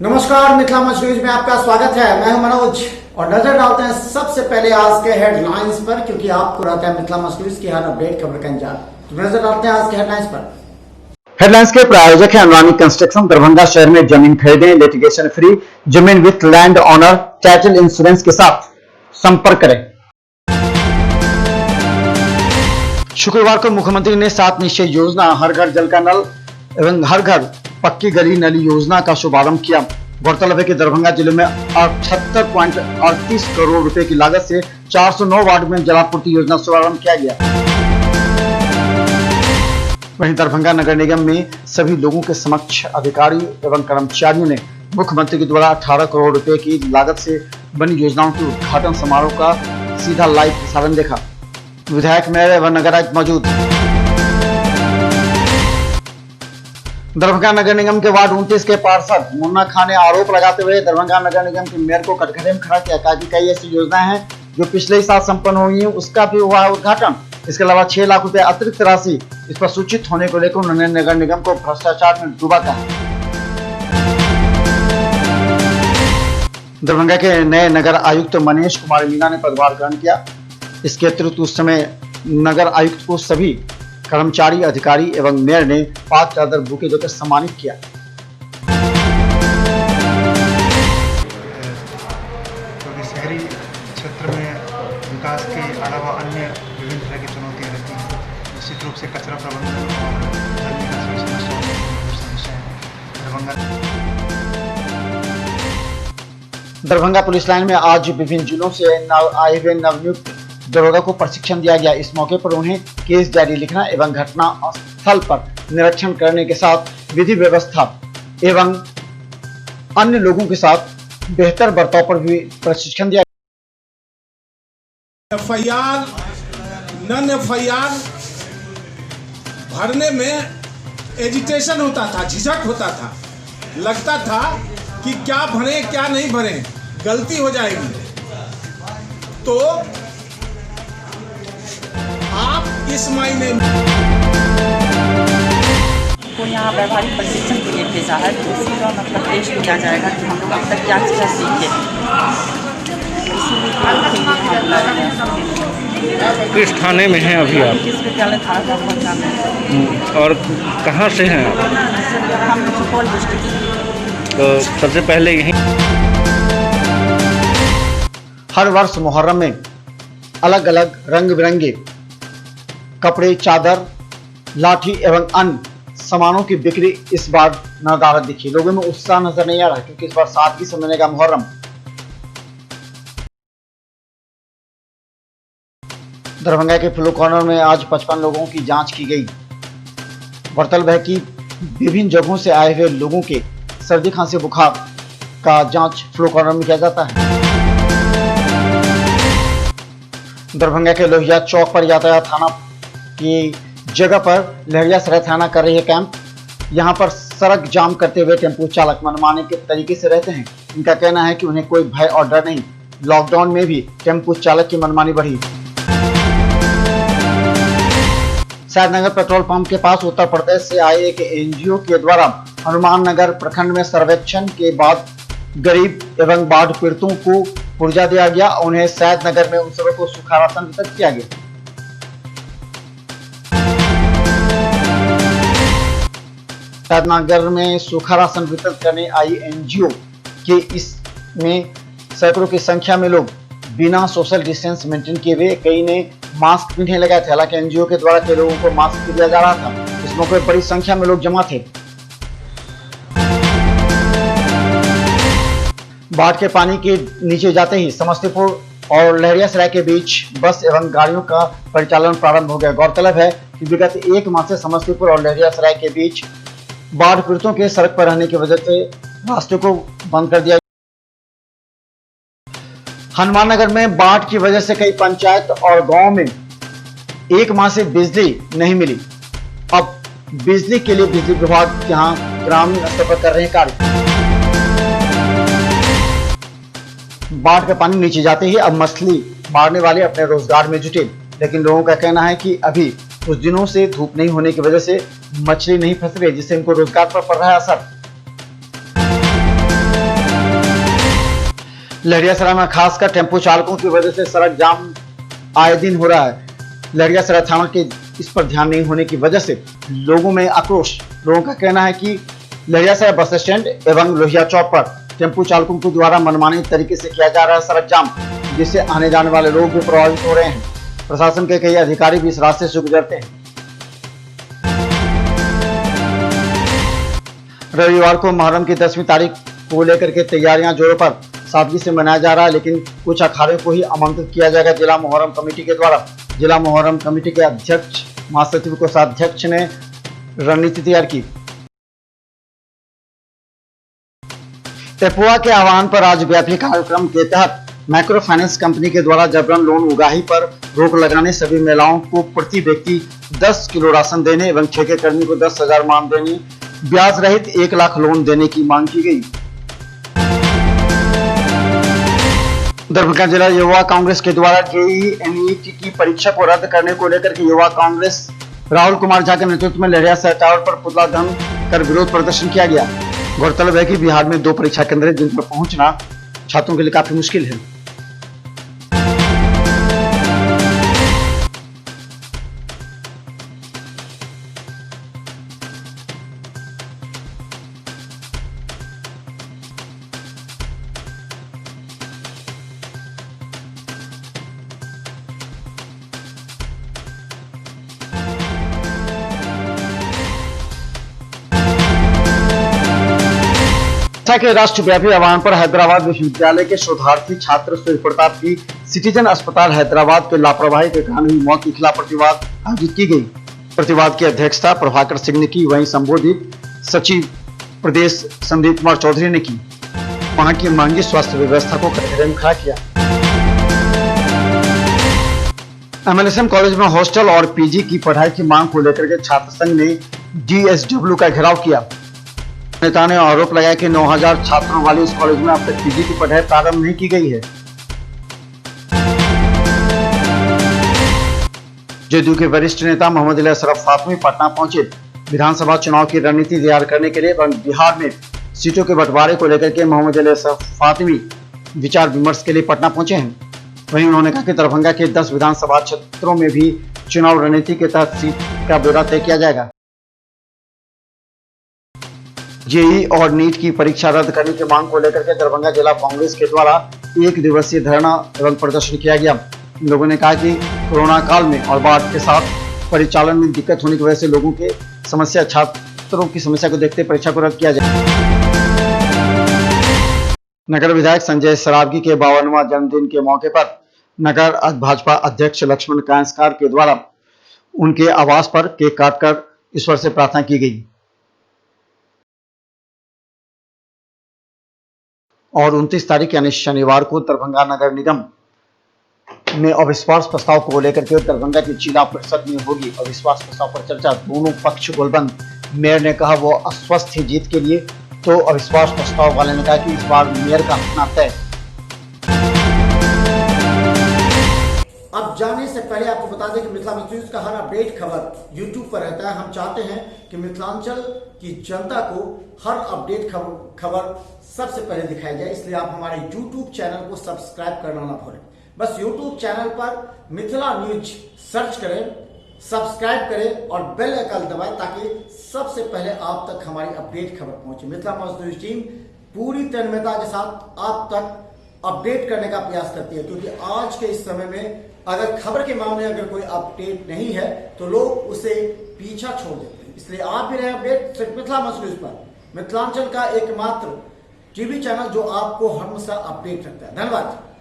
नमस्कार, मिथिला मंच न्यूज में आपका स्वागत है। मैं हूं मनोज और नजर डालते हैं सबसे पहले आज के हेडलाइंस पर, क्योंकि आपको रहता है मिथिला मंच न्यूज की हर अपडेट खबर का इंतजार। तो नजर डालते हैं आज के हेडलाइंस पर। हेडलाइंस के प्रायोजक है अनुरानी कंस्ट्रक्शन। दरभंगा शहर में जमीन खरीदें लिटिगेशन फ्री, जमीन with land owner title insurance के साथ संपर्क करें। शुक्रवार को मुख्यमंत्री ने 7 निश्चय योजना, हर घर जल का नल एवं हर घर पक्की गली नली योजना का शुभारंभ किया। गौरतलब है कि दरभंगा जिले में 78.38 करोड़ रुपए की लागत से 409 वार्ड में जलापूर्ति योजना शुभारंभ किया गया। वहीं दरभंगा नगर निगम में सभी लोगों के समक्ष अधिकारी एवं कर्मचारियों ने मुख्यमंत्री के द्वारा 18 करोड़ रुपए की लागत से बनी योजनाओं के उद्घाटन समारोह का सीधा लाइव प्रसारण देखा। विधायक, मेयर एवं नगर आयुक्त मौजूद। दरभंगा नगर निगम के वार्ड 29 के पार्षद मुन्ना खान ने आरोप लगाते हुए दरभंगा नगर निगम के मेयर को कटघरे में खड़ा किया। कहा कि कई ऐसी योजनाएं हैं जो पिछले ही साल संपन्न हुई हैं, उसका भी हुआ उद्घाटन। इसके अलावा 6 लाख रुपए अतिरिक्त राशि इस पर सूचित होने को लेकर उन्होंने नगर निगम को भ्रष्टाचार में डूबा कहा। दरभंगा के नए नगर आयुक्त मनीष कुमार मीणा ने पदभार ग्रहण किया। इसके अतिरिक्त उस समय नगर आयुक्त को सभी कर्मचारी, अधिकारी एवं मेयर ने 5 चादर बुके देकर सम्मानित किया। क्योंकि शहरी क्षेत्र में विकास के अलावा अन्य विभिन्न तरह की चुनौतियां रहती हैं, निश्चित रूप से कचरा प्रबंधन और जल निकास की समस्याएं दरभंगा पुलिस लाइन में आज विभिन्न जिलों से आए हुए नवनियुक्त दरोगा को प्रशिक्षण दिया गया। इस मौके पर उन्हें केस डायरी लिखना एवं घटना स्थल पर निरीक्षण करने के साथ विधि व्यवस्था एवं अन्य लोगों के साथ बेहतर बर्ताव पर भी प्रशिक्षण दिया। एफआईआर, नन एफआईआर भरने में एजिटेशन होता था, झिझक होता था, लगता था कि क्या भरे क्या नहीं भरे, गलती हो जाएगी। तो आप इस महीने को यहाँ व्यवहारिक प्रशिक्षण के लिए भेजा है, तो उसी का मतलब पेश किया जाएगा कि हम लोग अब तक क्या चीज़ सीखे। किस थाने में हैं अभी आप? किस विद्यालय थाना पहुँचा में। और कहाँ से हैं आप? हम सुपौल डिस्ट्रिक्ट। तो सबसे पहले यहीं हर वर्ष मुहर्रम में अलग अलग रंग बिरंगे कपड़े, चादर, लाठी एवं अन्य सामानों की बिक्री इस बार नदारद दिखी। लोगों में उत्साह नजर नहीं आ रहा क्योंकि इस बार सादगी से मनेगा मुहर्रम। दरभंगा के फ्लू कॉर्नर में आज 55 लोगों की जांच की गई। गौरतलब है कि विभिन्न जगहों से आए हुए लोगों के सर्दी, खांसी, बुखार का जांच फ्लू कॉर्नर में किया जाता है। दरभंगा के लोहिया चौक पर यातायात थाना की जगह पर लहरियासराय थाना कर रही है कैंप। यहां पर सड़क जाम करते हुए टेम्पो चालक मनमाने के तरीके से रहते हैं। इनका कहना है कि उन्हें कोई भय और डर नहीं। लॉकडाउन में भी टेम्पो चालक की मनमानी बढ़ी। शायदनगर पेट्रोल पंप के पास उत्तर प्रदेश से आए एक एनजीओ के द्वारा हनुमान नगर प्रखंड में सर्वेक्षण के बाद गरीब एवं बाढ़ पीड़ितों को पुर्जा दिया गया। उन्हें शायदनगर में उन सबों को सूखा राशन वितरित किया गया। शायदनगर में सूखा राशन वितरित करने आई एनजीओ के इसमें सैकड़ों की संख्या में लोग बिना सोशल डिस्टेंस मेंटेन किए हुए, कई ने मास्क भी नहीं लगाए थे। हालांकि एनजीओ के द्वारा कई लोगों को मास्क दिया जा रहा था। इस मौके पर बड़ी संख्या में लोग जमा थे। बाढ़ के पानी के नीचे जाते ही समस्तीपुर और लहरियासराय के बीच बस एवं गाड़ियों का परिचालन प्रारंभ हो गया। गौरतलब है कि विगत 1 माह से समस्तीपुर और लहरियासराय के बीच बाढ़ पीड़ितों के सड़क पर रहने की वजह से रास्ते को बंद कर दिया। हनुमान नगर में बाढ़ की वजह से कई पंचायत और गांव में 1 माह से बिजली नहीं मिली। अब बिजली के लिए बिजली विभाग यहां ग्रामीण स्तर पर कर रहे हैं कार्य। बाढ़ का पानी नीचे जाते ही अब मछली मारने वाले अपने रोजगार में जुटे, लेकिन लोगों का कहना है कि अभी कुछ दिनों से धूप नहीं होने की वजह से मछली नहीं फंस रही, जिससे इनको रोजगार पर पड़ रहा है असर। लहरियासराय में खासकर टेम्पो चालकों की वजह से सड़क जाम आए दिन हो रहा है। लहरियासराय थाना के इस पर ध्यान नहीं होने की वजह से लोगों में आक्रोश। लोगों का कहना है कि लहरियासराय बस स्टैंड एवं लोहिया चौक पर टेम्पो चालकों के द्वारा मनमानी तरीके से किया जा रहा है सड़क जाम, जिससे आने जाने वाले लोग भी प्रभावित हो रहे हैं। प्रशासन के कई अधिकारी भी इस रास्ते से गुजरते हैं। रविवार को मुहर्रम की 10वीं तारीख को लेकर के तैयारियां जोरों पर सादगी से मनाया जा रहा है, लेकिन कुछ अखाड़े को ही आमंत्रित किया जाएगा जिला मुहर्रम कमेटी के द्वारा। जिला मुहर्रम कमेटी के अध्यक्ष महासचिव कोषाध्यक्ष ने रणनीति तैयार की। टेपुआ के आह्वान पर राज्यव्यापी कार्यक्रम के तहत माइक्रो फाइनेंस कंपनी के द्वारा जबरन लोन उगाही पर रोक लगाने, सभी महिलाओं को प्रति व्यक्ति 10 किलो राशन देने एवं ठेके कर्मी को 10,000 मान देने, ब्याज रहित 1 लाख लोन देने की मांग की गई। दरभंगा जिला युवा कांग्रेस के द्वारा JEE-NEET की परीक्षा को रद्द करने को लेकर के युवा कांग्रेस राहुल कुमार झा के नेतृत्व में लहरियासराय टावर पर पुतला दहन कर विरोध प्रदर्शन किया गया। गौरतलब है कि बिहार में 2 परीक्षा केंद्र हैं जिन पर पहुंचना छात्रों के लिए काफी मुश्किल है। के राष्ट्रव्यापी आह्वान पर हैदराबाद विश्वविद्यालय के शोधार्थी छात्र सूर्य प्रताप की सिटीजन अस्पताल हैदराबाद के लापरवाही के कारण हुई मौत के खिलाफ प्रतिवाद आयोजित की गई। प्रतिवाद की अध्यक्षता प्रभाकर सिंह ने की, वहीं संबोधित सचिव प्रदेश संदीप कुमार चौधरी ने की। वहां की महंगी स्वास्थ्य व्यवस्था को कटघरे में खड़ा किया। MLSM कॉलेज में हॉस्टल और PG की पढ़ाई की मांग को लेकर के छात्र संघ ने DSW का घेराव किया। नेता ने आरोप लगाया कि 9,000 छात्रों वाले इस कॉलेज में अब तक PG की पढ़ाई प्रारंभ नहीं की गई है। जदयू के वरिष्ठ नेता मोहम्मद अली अशरफ फातमी पटना पहुंचे। विधानसभा चुनाव की रणनीति तैयार करने के लिए बिहार में सीटों के बंटवारे को लेकर के मोहम्मद अली अशरफ फातमी विचार विमर्श के लिए पटना पहुंचे हैं। वहीं उन्होंने कहा कि दरभंगा के 10 विधानसभा क्षेत्रों में भी चुनाव रणनीति के तहत सीट का ब्यौरा तय किया जाएगा। JEE और नीट की परीक्षा रद्द करने की मांग को लेकर के दरभंगा जिला कांग्रेस के द्वारा 1 दिवसीय धरना एवं प्रदर्शन किया गया। इन लोगों ने कहा कि कोरोना काल में और बाढ़ के साथ परिचालन में दिक्कत होने की वजह से लोगों के समस्या, छात्रों की समस्या को देखते परीक्षा को रद्द किया जाए। नगर विधायक संजय सरावगी के 52वां जन्मदिन के मौके पर नगर भाजपा अध्यक्ष लक्ष्मण कांसकार के द्वारा उनके आवास पर केक काटकर ईश्वर से प्रार्थना की गई। और 29 तारीख यानी शनिवार को दरभंगा नगर निगम में अविश्वास प्रस्ताव को लेकर के दरभंगा की जिला परिषद में होगी अविश्वास प्रस्ताव पर चर्चा। दोनों पक्ष गोलबंद। मेयर ने कहा वो अस्वस्थ है जीत के लिए, तो अविश्वास प्रस्ताव वाले ने कहा कि इस बार मेयर का हकना तय। अब जाने से पहले आपको बता दें कि मिथिला न्यूज का हर अपडेट खबर यूट्यूब पर रहता है। हम चाहते हैं कि मिथिलांचल की जनता को हर अपडेट खबर सबसे पहले दिखाई जाए, इसलिए आप हमारे यूट्यूब चैनल को सब्सक्राइब करना ना भूलें। बस यूट्यूब चैनल पर मिथिला न्यूज सर्च करें, सब्सक्राइब करें और बेल आइकन दबाएं ताकि सबसे पहले आप तक हमारी अपडेट खबर पहुंचे। मिथिला न्यूज टीम पूरी तन्मयता के साथ आप तक अपडेट करने का प्रयास करती है, क्योंकि आज के इस समय में अगर खबर के मामले अगर कोई अपडेट नहीं है तो लोग उसे पीछा छोड़ देते हैं। इसलिए आप भी रहे अपडेट सिर्फ मिथिला न्यूज पर, मिथिलांचल का एकमात्र टीवी चैनल जो आपको हमेशा अपडेट रखता है। धन्यवाद।